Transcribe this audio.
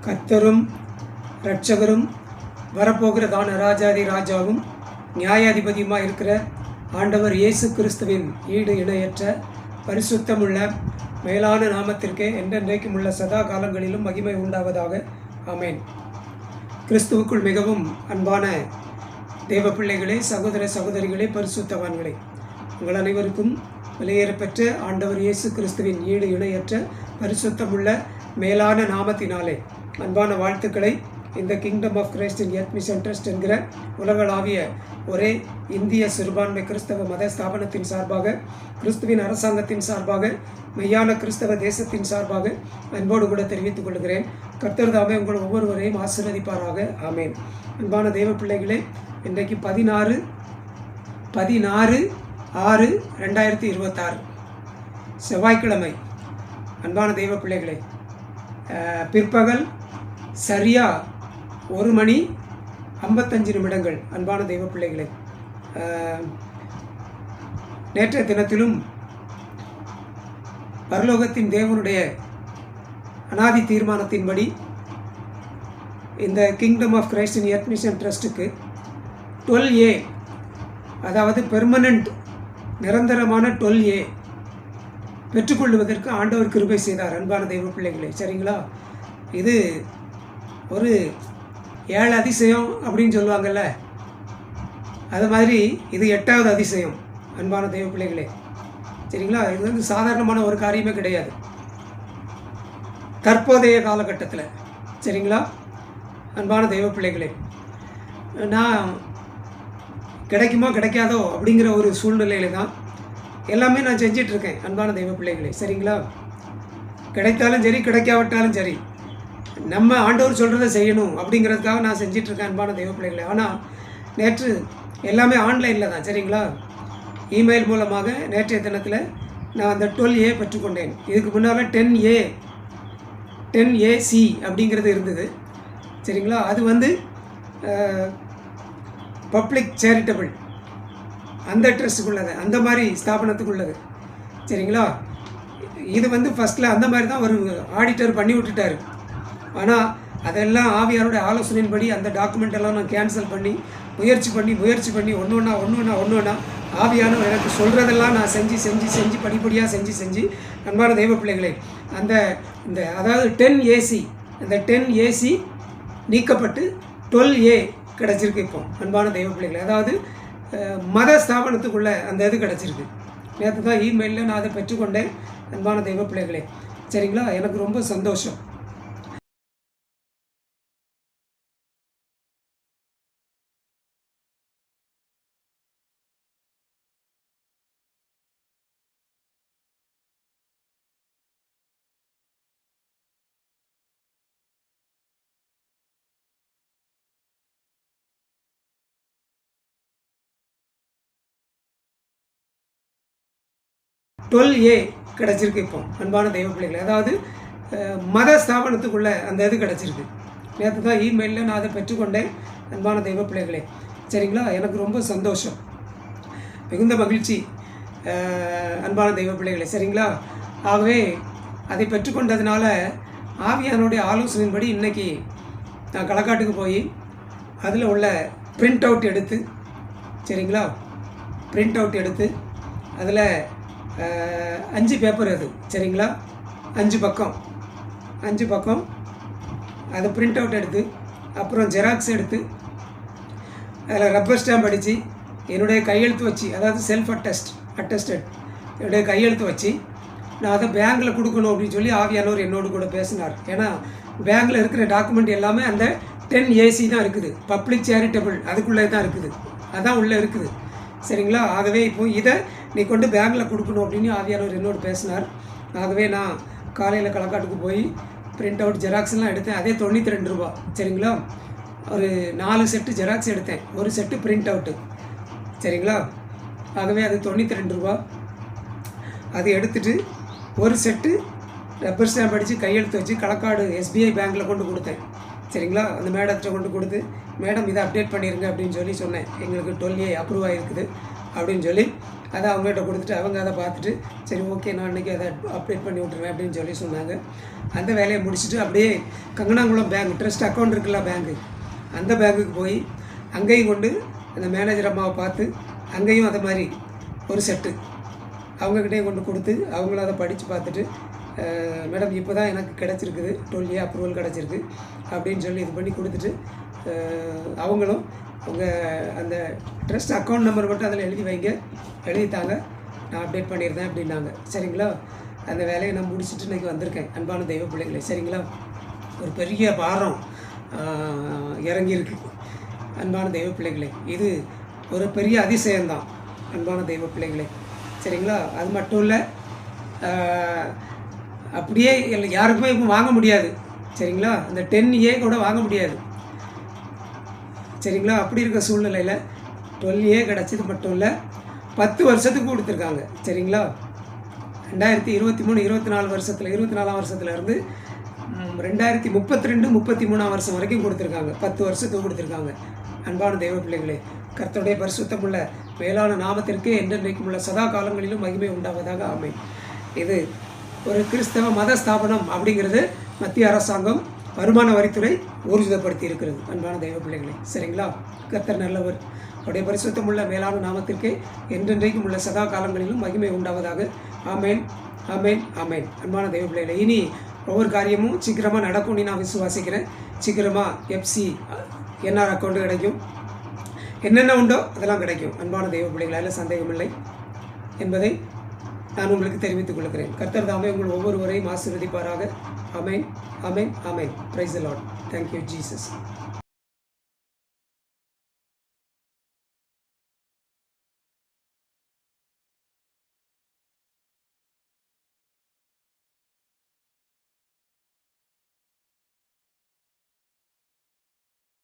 கர்த்தரும் இரட்சகரும் வரப்போகிறதான ராஜாதி ராஜாவும் நியாயாதிபதியுமாக இருக்கிற ஆண்டவர் இயேசு கிறிஸ்துவின் ஈடு இணையற்ற பரிசுத்தமுள்ள மேலான நாமத்திற்கே என்றென்றைக்கும் உள்ள சதா காலங்களிலும் மகிமை உண்டாவதாக. ஆமேன். கிறிஸ்துவுக்குள் மிகவும் அன்பான தேவ பிள்ளைகளே, சகோதர சகோதரிகளே, பரிசுத்தவான்களே, உங்கள் அனைவருக்கும் விலையேறப்பெற்ற ஆண்டவர் இயேசு கிறிஸ்துவின் ஈடு இணையற்ற பரிசுத்தமுள்ள மேலான நாமத்தினாலே அன்பான வாழ்த்துக்களை இந்த kingdom of Christ in earth mission trust என்கிற உலகளாவிய ஒரே இந்திய சிறுபான்மை கிறிஸ்தவ மத ஸ்தாபனத்தின் சார்பாக, கிறிஸ்துவின் அரசாங்கத்தின் சார்பாக, மெய்யான கிறிஸ்தவ தேசத்தின் சார்பாக அன்போடு கூட தெரிவித்துக் கொள்கிறேன். கர்த்தர் தாமே உங்கள் ஒவ்வொருவரையும் ஆசீர்வதிப்பாராக. ஆமேன். அன்பான தெய்வ பிள்ளைகளே, இன்றைக்கு 16/6/2026 செவ்வாய்க்கிழமை. அன்பான தெய்வ பிள்ளைகளே, பிற்பகல் சரியா 1:55 அன்பான தெய்வ பிள்ளைகளே, நேற்றைய தினத்திலும் பரலோகத்தின் தேவனுடைய அனாதி தீர்மானத்தின்படி இந்த kingdom of Christ in earth mission ட்ரஸ்ட்டுக்கு 12A, அதாவது பெர்மனண்ட் நிரந்தரமான 12A பெற்றுக்கொள்வதற்கு ஆண்டவர் கிருபை செய்தார். அன்பான தெய்வ பிள்ளைகளே, சரிங்களா? இது ஒரு 7 அதிசயம் அப்படின்னு சொல்லுவாங்கள்ல, அது மாதிரி இது 8வது அதிசயம். அன்பான தெய்வ பிள்ளைகளே, சரிங்களா? இது வந்து சாதாரணமான ஒரு காரியமே கிடையாது தற்போதைய காலகட்டத்தில், சரிங்களா? அன்பான தெய்வ பிள்ளைகளே, நான் கிடைக்குமோ கிடைக்காதோ அப்படிங்கிற ஒரு சூழ்நிலையில் தான் எல்லாமே நான் செஞ்சிட்ருக்கேன். அன்பான தெய்வ பிள்ளைகளே, சரிங்களா? கிடைத்தாலும் சரி, கிடைக்காவிட்டாலும் சரி, நம்ம ஆண்டவர் சொல்கிறத செய்யணும் அப்படிங்கிறதுக்காக நான் செஞ்சிட்ருக்கேன். அன்பான தெய்வ பிள்ளைகளே, ஆனால் நேற்று எல்லாமே ஆன்லைனில் தான், சரிங்களா? இமெயில் மூலமாக நேற்றைய தினத்தில் நான் அந்த 12A பெற்றுக்கொண்டேன். இதுக்கு முன்னால் 10AC அப்படிங்கிறது இருந்தது, சரிங்களா? அது வந்து பப்ளிக் சேரிட்டபிள் அந்த ட்ரஸ்ட்டுக்குள்ளது, அந்த மாதிரி ஸ்தாபனத்துக்குள்ளது, சரிங்களா? இது வந்து ஃபஸ்ட்டில் அந்த மாதிரி தான் ஒரு ஆடிட்டர் பண்ணி விட்டுட்டார். ஆனால் அதெல்லாம் ஆவியாருடைய ஆலோசனையின்படி அந்த டாக்குமெண்ட் எல்லாம் நான் கேன்சல் பண்ணி முயற்சி பண்ணி ஒன்று ஒன்றா ஆவியானவர் எனக்கு சொல்கிறதெல்லாம் நான் செஞ்சு படிப்படியாக செஞ்சு அன்பான தெய்வ பிள்ளைகளே, இந்த அதாவது 10AC, அந்த 10AC நீக்கப்பட்டு 12A கிடச்சிருக்கு இப்போ. அன்பான தெய்வ பிள்ளைகளே, அதாவது மத ஸ்தாபனத்துக்குள்ளே அந்த இது கிடச்சிருக்கு. நேற்று தான் இமெயிலில் நான் அதை பெற்றுக்கொண்டேன். அன்பான தெய்வ பிள்ளைகளே, சரிங்களா? எனக்கு ரொம்ப சந்தோஷம். A கிடச்சிருக்கு இப்போ. அன்பான தெய்வ பிள்ளைகளே, அதாவது மத ஸ்தாபனத்துக்குள்ளே அந்த இது கிடச்சிருக்கு. நேற்று தான் இமெயிலில் நான் அதை பெற்றுக்கொண்டேன். அன்பான தெய்வ பிள்ளைகளே, சரிங்களா? எனக்கு ரொம்ப சந்தோஷம், மிகுந்த மகிழ்ச்சி. அன்பான தெய்வ பிள்ளைகளே, சரிங்களா? ஆகவே அதை பெற்றுக்கொண்டதுனால ஆவியானுடைய ஆலோசனையின்படி இன்றைக்கி நான் களக்காட்டுக்கு போய் அதில் உள்ள பிரிண்ட் அவுட் எடுத்து, சரிங்களா, பிரிண்ட் அவுட் எடுத்து அதில் 5 பேப்பர் அது, சரிங்களா? 5 பக்கம் அதை பிரிண்ட் அவுட் எடுத்து, அப்புறம் ஜெராக்ஸ் எடுத்து, அதில் ரப்பர் ஸ்டாம்ப் அடித்து என்னுடைய கையெழுத்து வச்சு, அதாவது செல்ஃப் அட்டஸ்டட் என்னுடைய கையெழுத்து வச்சு நான் அதை பேங்கில் கொடுக்கணும் அப்படின்னு சொல்லி ஆவியானவர் என்னோடு கூட பேசினார். ஏன்னா பேங்கில் இருக்கிற டாக்குமெண்ட் எல்லாமே அந்த 10AC தான் இருக்குது, பப்ளிக் சேரிட்டபிள் அதுக்குள்ளே தான் இருக்குது, அதான் உள்ளே இருக்குது, சரிங்களா? ஆகவே இப்போ இதை நீ கொண்டு பேங்கில் கொடுக்கணும் அப்படின்னு ஆவியானவர் என்னோடு பேசினார். ஆகவே நான் காலையில் களக்காட்டுக்கு போய் பிரிண்ட் அவுட் ஜெராக்ஸ்லாம் எடுத்தேன். அதே 92 ரூபா, சரிங்களா? ஒரு 4 செட்டு ஜெராக்ஸ் எடுத்தேன், ஒரு செட்டு பிரிண்ட் அவுட்டு, சரிங்களா? ஆகவே அது 92 ரூபா. அது எடுத்துகிட்டு ஒரு செட்டு ரப்பர் ஸ்டாம்ப் அடித்து கையெழுத்து வச்சு களக்காடு SBI பேங்க்கில் கொண்டு கொடுத்தேன், சரிங்களா? அந்த மேடத்தை கொண்டு கொடுத்து, மேடம் இதை அப்டேட் பண்ணிடுங்க அப்படின்னு சொல்லி சொன்னேன். எங்களுக்கு 12A அப்ரூவ் ஆகிருக்குது, அப்படின்னு சொல்லி அதை அவங்ககிட்ட கொடுத்துட்டு அவங்க அதை பார்த்துட்டு சரி ஓகே நான் இன்றைக்கி அதை அப்டேட் பண்ணி விட்ருவேன் அப்படின்னு சொல்லி சொன்னாங்க. அந்த வேலையை முடிச்சுட்டு அப்படியே கங்கனாங்குளம் பேங்க் ட்ரஸ்ட் அக்கௌண்ட் இருக்குல்ல பேங்க்கு, அந்த பேங்க்குக்கு போய் அங்கேயும் கொண்டு அந்த மேனேஜர் அம்மாவை பார்த்து அங்கேயும் அதை மாதிரி ஒரு செட்டு அவங்கக்கிட்டே கொண்டு கொடுத்து அவங்களும் அதை படித்து பார்த்துட்டு மேடம் இப்போ தான் எனக்கு கிடச்சிருக்குது 12A அப்ரூவல் கிடச்சிருக்கு அப்படின்னு சொல்லி இது பண்ணி கொடுத்துட்டு அவங்களும் அவங்க அந்த ட்ரஸ்ட் அக்கௌண்ட் நம்பர் மட்டும் அதில் எழுதி வைங்க, எழுதித்தாங்க, நான் அப்டேட் பண்ணியிருந்தேன் அப்படின்னாங்க. சரிங்களா? அந்த வேலையை நான் முடிச்சுட்டு இன்றைக்கி வந்திருக்கேன் அன்பான தெய்வ பிள்ளைகளே. சரிங்களா? ஒரு பெரிய பாரம் இறங்கியிருக்கு அன்பான தெய்வ பிள்ளைகளே. இது ஒரு பெரிய அதிசயம்தான் அன்பான தெய்வ பிள்ளைகளே. சரிங்களா? அது மட்டும் இல்லை, அப்படியே யாருக்குமே இப்போ வாங்க முடியாது. சரிங்களா? அந்த 10A கூட வாங்க முடியாது. சரிங்களா? அப்படி இருக்க சூழ்நிலையில் 12A கிடச்சது மட்டும் இல்லை, 10 வருஷத்துக்கு கொடுத்துருக்காங்க. சரிங்களா? 2023 24 வருஷத்தில் 24ஆம் வருஷத்துலேருந்து 2032 33ஆம் வருஷம் வரைக்கும் கொடுத்துருக்காங்க. 10 வருஷத்துக்கு கொடுத்துருக்காங்க. அன்பான தெய்வ பிள்ளைகளே, கர்த்தருடைய பரிசுத்தமுள்ள மேலான நாமத்திற்கு என்றென்றைக்கும் உள்ள சதா காலங்களிலும் மகிமை உண்டாவதாக ஆமென். இது ஒரு கிறிஸ்தவ மத ஸ்தாபனம் அப்படிங்கிறது மத்திய அரசாங்கம் வருமான வரித்துறை ஊர்ஜிதப்படுத்தி இருக்கிறது அன்பான தெய்வ பிள்ளைகளே. சரிங்களா? கர்த்தர் நல்லவர். அவருடைய பரிசுத்தமுள்ள மேலான நாமத்திற்கு என்றென்றைக்கும் உள்ள சதா காலங்களிலும் மகிமை உண்டாவதாக ஆமேன், ஆமேன், ஆமேன். அன்பான தெய்வ பிள்ளைகளே, இனி ஒவ்வொரு காரியமும் சீக்கிரமாக நடக்கும்னு நான் விசுவாசிக்கிறேன். சீக்கிரமாக FC NR அக்கௌண்ட்டு கிடைக்கும், என்னென்ன உண்டோ அதெல்லாம் கிடைக்கும். அன்பான தெய்வ பிள்ளைகளால் சந்தேகமில்லை என்பதை நான் உங்களுக்கு தெரிவித்துக் கொள்கிறேன். கர்த்தர் தாமே உங்கள் ஒவ்வொருவரையும் ஆசீர்வதிப்பாராக. ஆமென், ஆமென், ஆமென். Praise the Lord. Thank you Jesus.